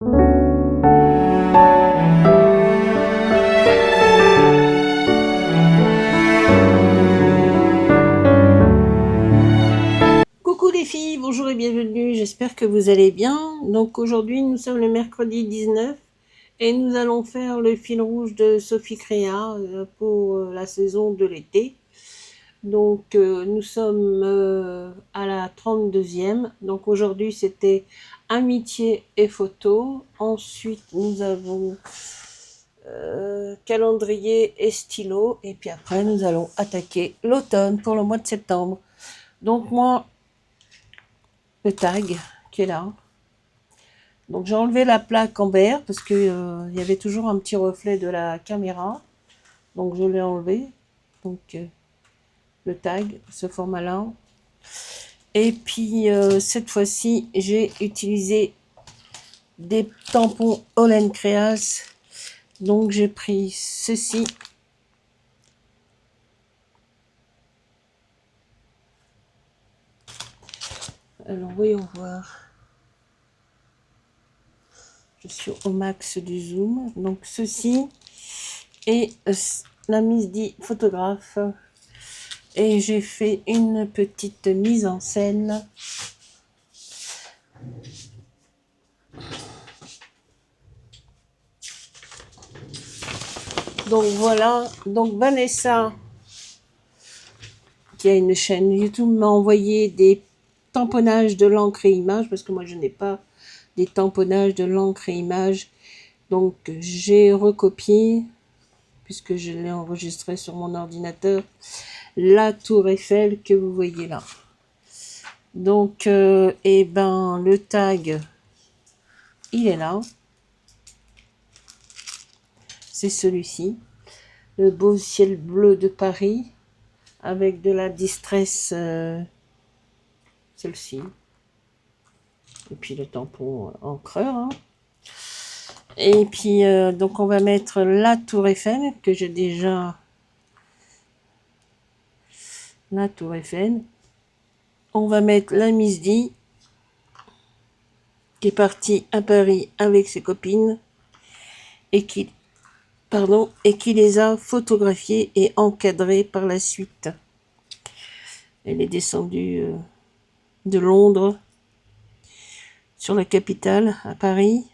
Coucou les filles, bonjour et bienvenue, j'espère que vous allez bien. Donc aujourd'hui nous sommes le mercredi 19 et nous allons faire le fil rouge de Sophie Créa pour la saison de l'été. Donc nous sommes à la 32e. Donc aujourd'hui c'était amitié et photo. Ensuite nous avons calendrier et stylo. Et puis après nous allons attaquer l'automne pour le mois de septembre. Donc moi, le tag qui est là. Donc j'ai enlevé la plaque en verre parce que il y avait toujours un petit reflet de la caméra. Donc je l'ai enlevé. Donc le tag, ce format-là. Et puis cette fois-ci, j'ai utilisé des tampons Holland Creas. Donc j'ai pris ceci. Alors voyons voir. Je suis au max du zoom. Donc ceci et la Miss D photographe. Et j'ai fait une petite mise en scène. Donc voilà, donc Vanessa, qui a une chaîne YouTube, m'a envoyé des tamponnages de l'encre et image, parce que moi je n'ai pas des tamponnages de l'encre et image. Donc j'ai recopié, puisque je l'ai enregistré sur mon ordinateur, la tour Eiffel que vous voyez là. Donc, et ben le tag, il est là. C'est celui-ci. Le beau ciel bleu de Paris avec de la distress, celle-ci. Et puis le tampon encreur. Hein. Et puis, donc on va mettre la tour Eiffel que j'ai déjà. La tour Eiffel. On va mettre la Miss D qui est partie à Paris avec ses copines et qui les a photographiées et encadrées par la suite. Elle est descendue de Londres sur la capitale à Paris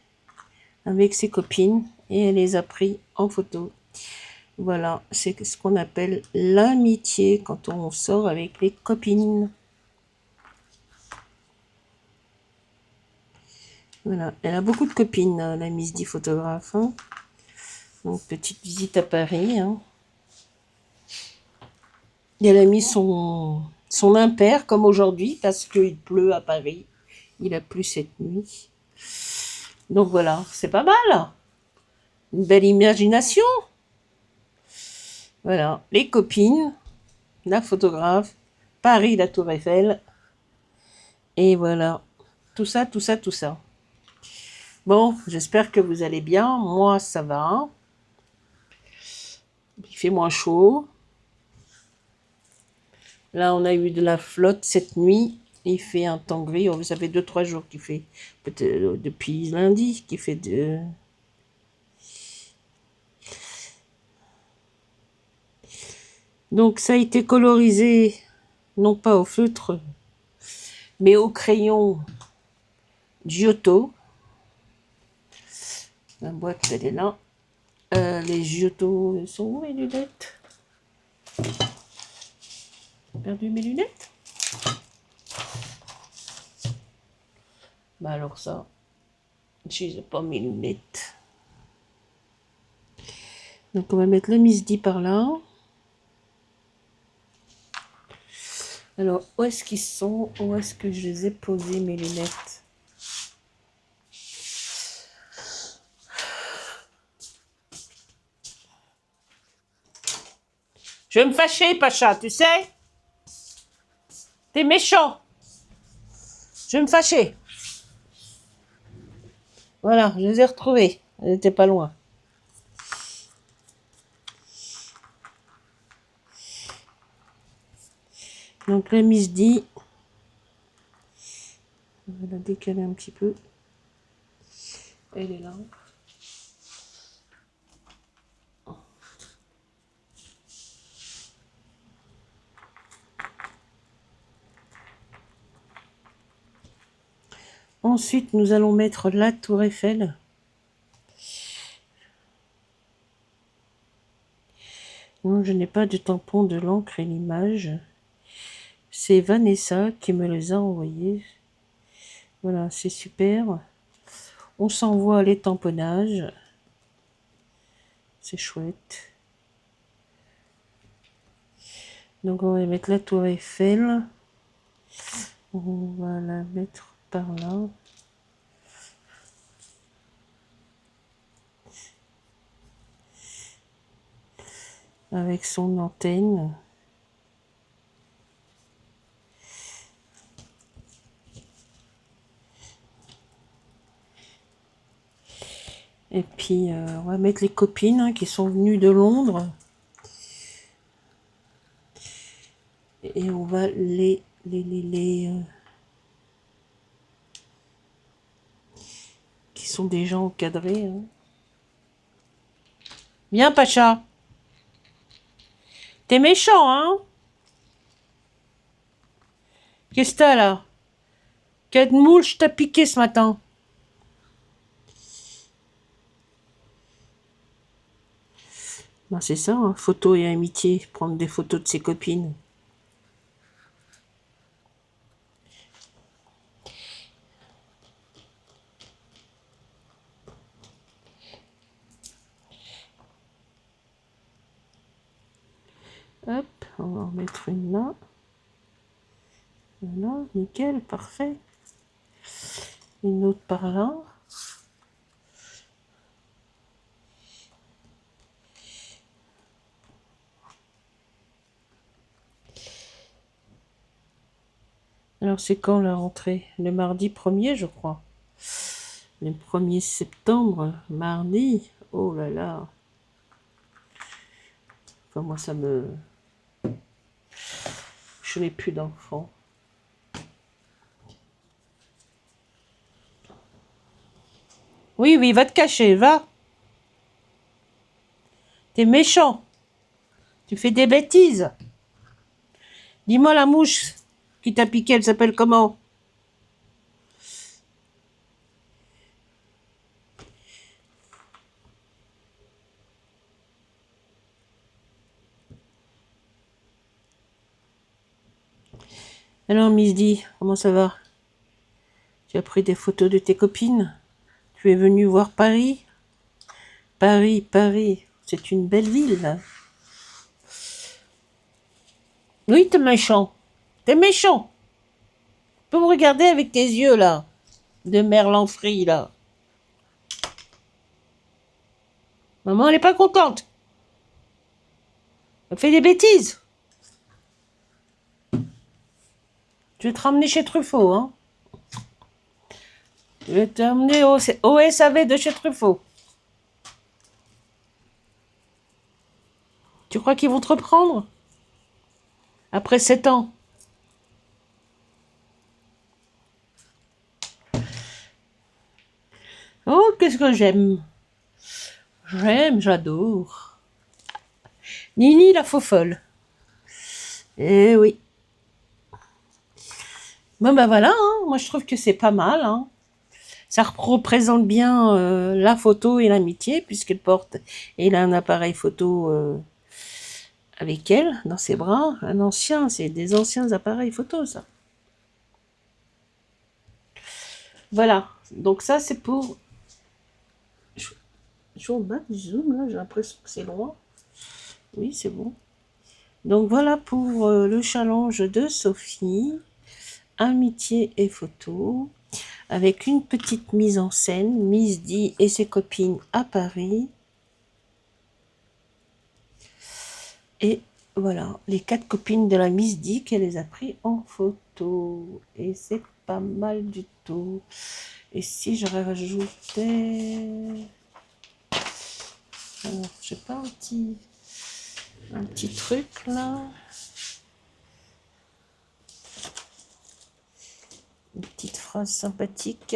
avec ses copines et elle les a pris en photo. Voilà, c'est ce qu'on appelle l'amitié quand on sort avec les copines. Voilà, elle a beaucoup de copines, la Miss D photographe. Hein. Donc, petite visite à Paris. Hein. Et elle a mis son impair comme aujourd'hui parce qu'il pleut à Paris. Il a plu cette nuit. Donc voilà, c'est pas mal. Une belle imagination. Voilà, les copines, la photographe, Paris, la Tour Eiffel. Et voilà, tout ça, tout ça, tout ça. Bon, j'espère que vous allez bien. Moi, ça va. Il fait moins chaud. Là, on a eu de la flotte cette nuit. Il fait un temps gris. Oh, ça fait 2-3 jours qu'il fait. Peut-être depuis lundi qu'il fait de... Donc, ça a été colorisé, non pas au feutre, mais au crayon Giotto. La boîte, elle est là. Les Giotto sont où mes lunettes? J'ai perdu mes lunettes? Bah alors ça, j'ai pas mes lunettes. Donc on va mettre la Miss D par là. Alors où est-ce qu'ils sont? Où est-ce que je les ai posées mes lunettes? Je vais me fâcher, Pacha, tu sais? T'es méchant. Je vais me fâcher. Voilà, je les ai retrouvées. Elles n'étaient pas loin. Donc la Miss D, on va la décaler un petit peu. Elle est là. Ensuite, nous allons mettre la tour Eiffel. Non, je n'ai pas de tampon de l'encre et l'image. C'est Vanessa qui me les a envoyés. Voilà, c'est super. On s'envoie les tamponnages. C'est chouette. Donc on va mettre la tour Eiffel. On va la mettre par là. Avec son antenne. Et puis on va mettre les copines hein, qui sont venues de Londres. Et on va qui sont déjà encadrés. Hein. Viens, Pacha. T'es méchant, hein? Qu'est-ce que t'as là? Quelle mouche t'a piqué ce matin? Ben c'est ça, hein, photo et amitié. Prendre des photos de ses copines. Hop, on va en mettre une là. Voilà, nickel, parfait. Une autre par là. Alors c'est quand la rentrée? Le mardi 1er, je crois. Le 1er septembre, mardi. Oh là là. Enfin, moi ça me... Je n'ai plus d'enfants. Oui, oui, va te cacher, va. T'es méchant. Tu fais des bêtises. Dis-moi la mouche qui t'a piqué, elle s'appelle comment? Alors, Miss D, comment ça va? Tu as pris des photos de tes copines? Tu es venu voir Paris? Paris, Paris, c'est une belle ville. Là. Oui, t'es méchant. T'es méchant. Tu peux me regarder avec tes yeux, là, de merlan frit, là. Maman, elle est pas contente. Elle fait des bêtises. Je vais te ramener chez Truffaut, hein. Je vais t'emmener au SAV de chez Truffaut. Tu crois qu'ils vont te reprendre? Après 7 ans. Oh, qu'est-ce que j'aime. J'aime, j'adore. Nini la faux folle. Eh oui. Bon ben voilà, hein. Moi je trouve que c'est pas mal. Hein. Ça représente bien la photo et l'amitié, puisqu'elle porte, et elle a un appareil photo avec elle, dans ses bras. Un ancien, c'est des anciens appareils photo, ça. Voilà, donc ça c'est pour... Je suis au bas du zoom, là, j'ai l'impression que c'est loin. Oui, c'est bon. Donc voilà pour le challenge de Sophie. Amitié et photo. Avec une petite mise en scène, Miss D et ses copines à Paris. Et voilà, les 4 copines de la Miss D qu'elle les a pris en photo. Et c'est pas mal du tout. Et si je rajoutais... Alors, j'ai pas un petit truc là. Une petite phrase sympathique.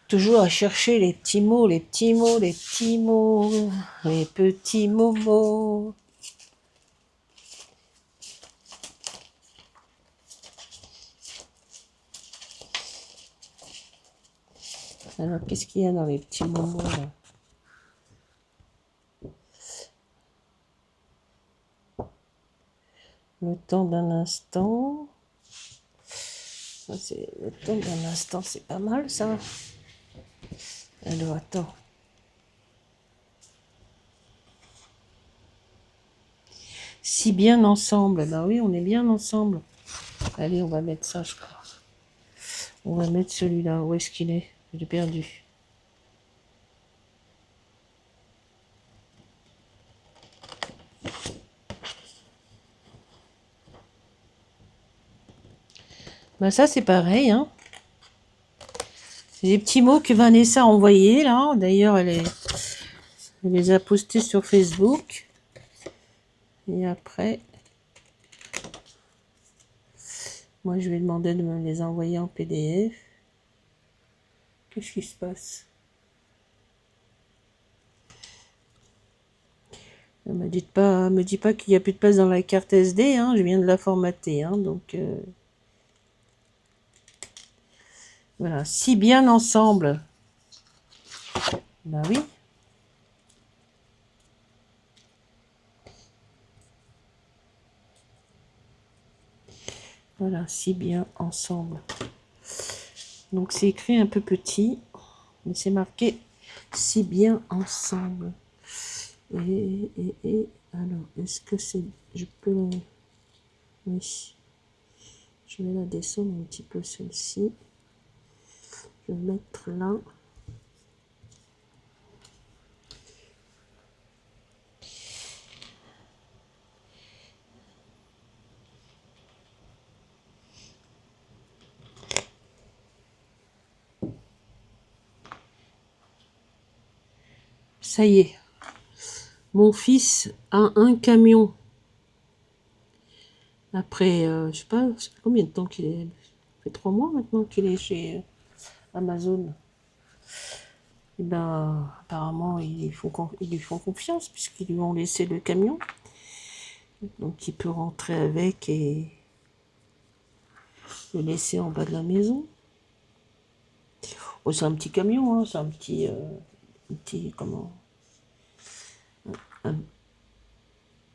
Toujours à chercher les petits mots, les petits mots, les petits mots, les petits momos. Alors, qu'est-ce qu'il y a dans les petits momos là? Le temps d'un instant. Ça, c'est le temps d'un instant, c'est pas mal ça. Alors, attends. Si bien ensemble. Ben oui, on est bien ensemble. Allez, on va mettre ça, je crois. On va mettre celui-là. Où est-ce qu'il est? Je l'ai perdu. Ben ça, c'est pareil, hein. C'est des petits mots que Vanessa a envoyés, là. D'ailleurs, elle les a postés sur Facebook. Et après, moi, je vais demander de me les envoyer en PDF. Qu'est-ce qui se passe? Ne me dis pas qu'il n'y a plus de place dans la carte SD, hein. Je viens de la formater, hein. Donc, voilà. Si bien ensemble. Ben oui. Voilà, si bien ensemble. Donc c'est écrit un peu petit, mais c'est marqué si bien ensemble. Alors, est-ce que c'est... Je peux... Oui. Je vais la descendre un petit peu celle-ci. Je vais mettre là. Ça y est. Mon fils a un camion. Après, je sais pas combien de temps qu'il est. Ça fait 3 mois maintenant qu'il est chez Amazon. Et ben, apparemment, ils lui font confiance puisqu'ils lui ont laissé le camion. Donc, il peut rentrer avec et le laisser en bas de la maison. Oh, c'est un petit camion, hein, c'est un petit, comment, un,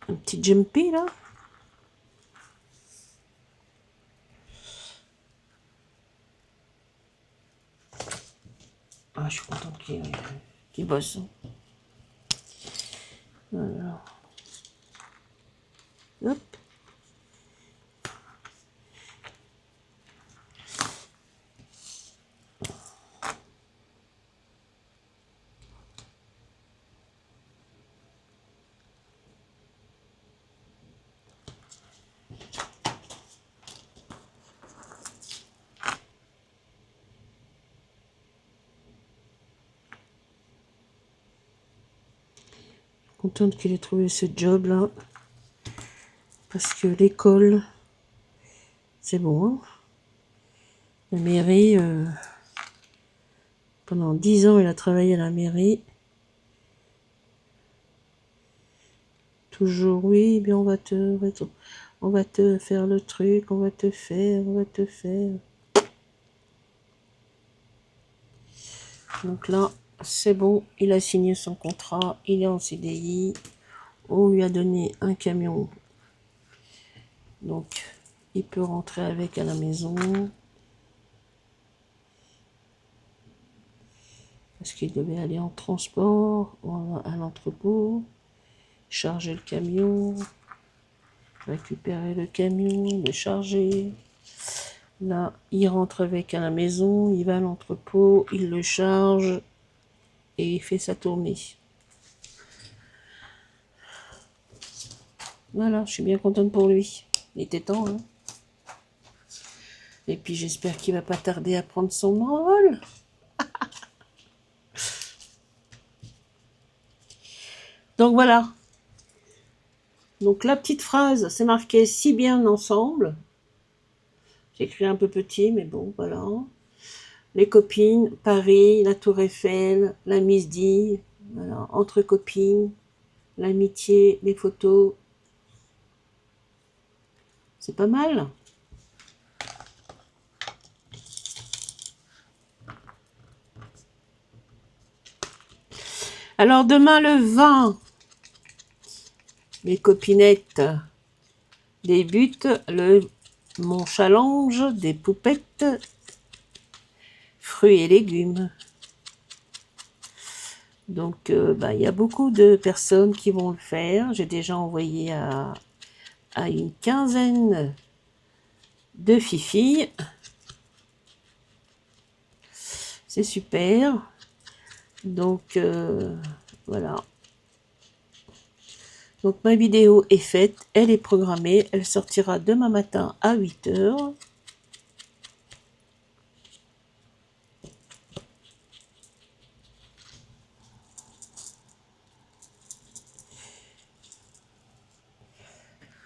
un petit jumpy, là. Ah, je suis contente qu'il bosse. Voilà. Hop. Contente qu'il ait trouvé ce job là, parce que l'école, c'est bon, hein. La mairie, pendant 10 ans il a travaillé à la mairie, toujours oui, bien on va te faire le truc, on va te faire. Donc là, c'est bon, il a signé son contrat, il est en CDI, on lui a donné un camion. Donc, il peut rentrer avec à la maison. Parce qu'il devait aller en transport, à l'entrepôt, charger le camion, récupérer le camion, le charger. Là, il rentre avec à la maison, il va à l'entrepôt, il le charge et il fait sa tournée. Voilà, je suis bien contente pour lui. Il était temps, hein. Et puis j'espère qu'il va pas tarder à prendre son envol. Donc voilà. Donc la petite phrase, c'est marqué si bien ensemble. J'ai écrit un peu petit, mais bon, voilà. les copines, Paris, la Tour Eiffel, la Miss D, voilà, entre copines, l'amitié, les photos. C'est pas mal. Alors demain le 20, mes copinettes débutent mon challenge des poupettes fruits et légumes. Donc il y a beaucoup de personnes qui vont le faire. J'ai déjà envoyé à une quinzaine de filles. C'est super. Donc voilà. Donc ma vidéo est faite, elle est programmée, elle sortira demain matin à 8 h.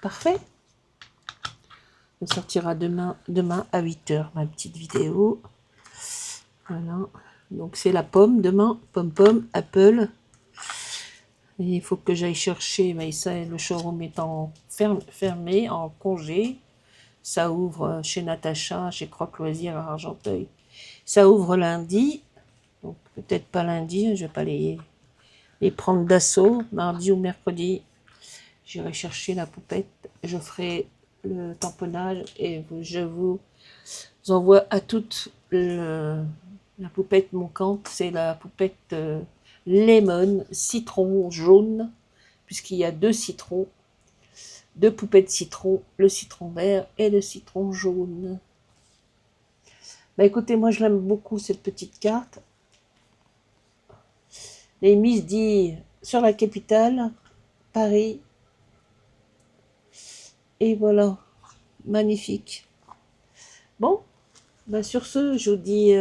Parfait. Elle sortira demain à 8 h, ma petite vidéo. Voilà. Donc c'est la pomme demain, pomme, apple. Et il faut que j'aille chercher, mais ça, le showroom est fermé, en congé. Ça ouvre chez Natacha, chez Croque Loisirs à Argenteuil. Ça ouvre lundi. Donc peut-être pas lundi, je vais pas les prendre d'assaut. Mardi ou mercredi, j'irai chercher la poupette. Je ferai le tamponnage et je vous envoie à toutes la poupette manquante. C'est la poupette lemon, citron jaune, puisqu'il y a 2 citrons, 2 poupettes citron, le citron vert et le citron jaune. Bah écoutez, moi je l'aime beaucoup cette petite carte. Les Miss D sur la capitale, Paris. Et voilà, magnifique. Bon, bah sur ce, je vous dis...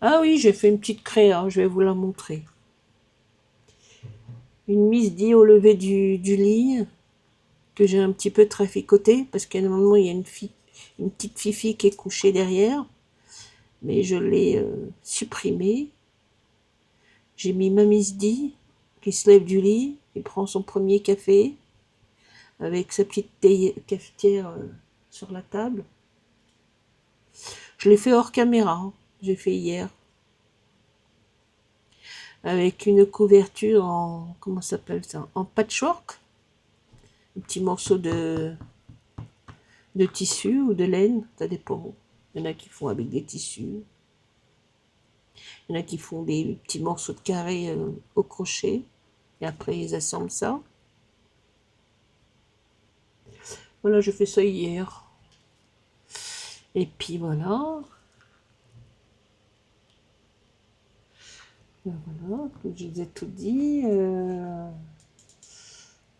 Ah oui, j'ai fait une petite créa, je vais vous la montrer. Une Miss D au lever du lit, que j'ai un petit peu traficoté, parce qu'à un moment, il y a une petite fifi qui est couchée derrière, mais je l'ai supprimée. J'ai mis ma Miss D, qui se lève du lit, qui prend son premier café, avec sa petite cafetière sur la table. Je l'ai fait hors caméra, hein. J'ai fait hier. Avec une couverture en... Comment ça s'appelle ça? En patchwork. Un petit morceau de tissu ou de laine, ça dépend. Il y en a qui font avec des tissus. Il y en a qui font des petits morceaux de carré au crochet. Et après, ils assemblent ça. Voilà, je fais ça hier. Et puis voilà. Voilà, je vous ai tout dit. Bon,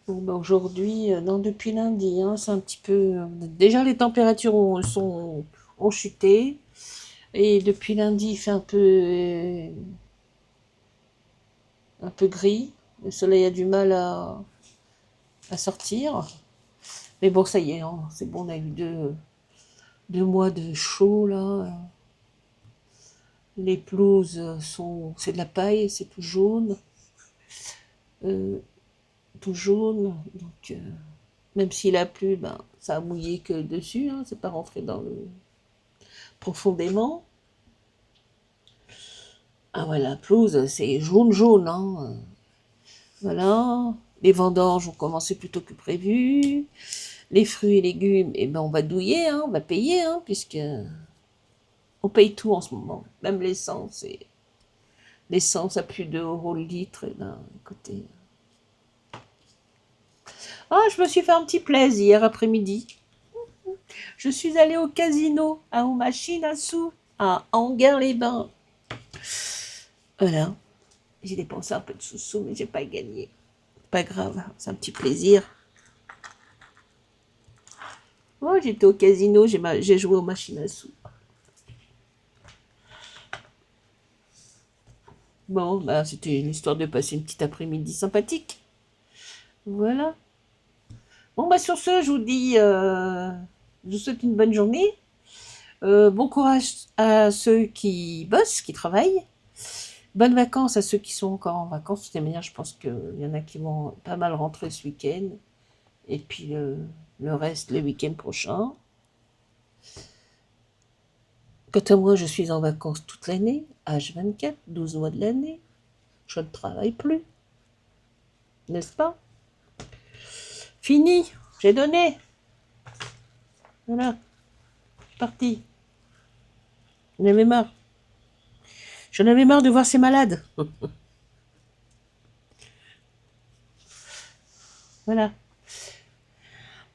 bah aujourd'hui, non, depuis lundi, hein, c'est un petit peu... déjà, les températures ont chuté. Et depuis lundi, il fait un peu gris. Le soleil a du mal à sortir. Mais bon, ça y est, hein, c'est bon, on a eu deux mois de chaud, là. Les pelouses c'est de la paille, c'est tout jaune. Tout jaune. Donc, même s'il a plu, ben, ça a mouillé que dessus, hein, c'est pas rentré profondément. Ah ouais, la pelouse, c'est jaune, hein. Voilà. Les vendanges ont commencé plus tôt que prévu. Les fruits et légumes, eh ben on va douiller, hein, on va payer, hein, puisque on paye tout en ce moment. Même l'essence. L'essence à plus de € le litre. Eh ben, écoutez. Ah, je me suis fait un petit plaisir hier après-midi. Je suis allée au casino, à aux machines à sous, à Anguin-les-Bains. Voilà. J'ai dépensé un peu de sous-sous, mais j'ai pas gagné. Pas grave, c'est un petit plaisir. Oh, j'étais au casino, j'ai joué aux machines à sous. Bon, bah, c'était une histoire de passer une petite après-midi sympathique. Voilà. Bon, bah, sur ce, je vous dis, je vous souhaite une bonne journée. Bon courage à ceux qui bossent, qui travaillent. Bonnes vacances à ceux qui sont encore en vacances. De toute manière, je pense qu'il y en a qui vont pas mal rentrer ce week-end. Et puis le reste, le week-end prochain. Quant à moi, je suis en vacances toute l'année, H24, 12 mois de l'année. Je ne travaille plus, n'est-ce pas? Fini, j'ai donné. Voilà, parti. J'en avais marre. J'en avais marre de voir ces malades. Voilà.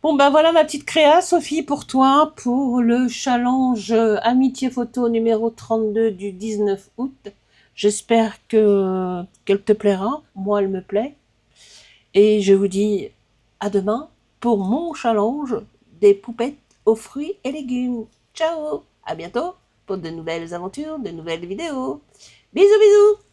Bon, ben voilà ma petite créa, Sophie, pour toi, pour le challenge Amitié Photo numéro 32 du 19 août. J'espère qu'elle te plaira. Moi, elle me plaît. Et je vous dis à demain pour mon challenge des poupettes aux fruits et légumes. Ciao, à bientôt pour de nouvelles aventures, de nouvelles vidéos. Bisous bisous.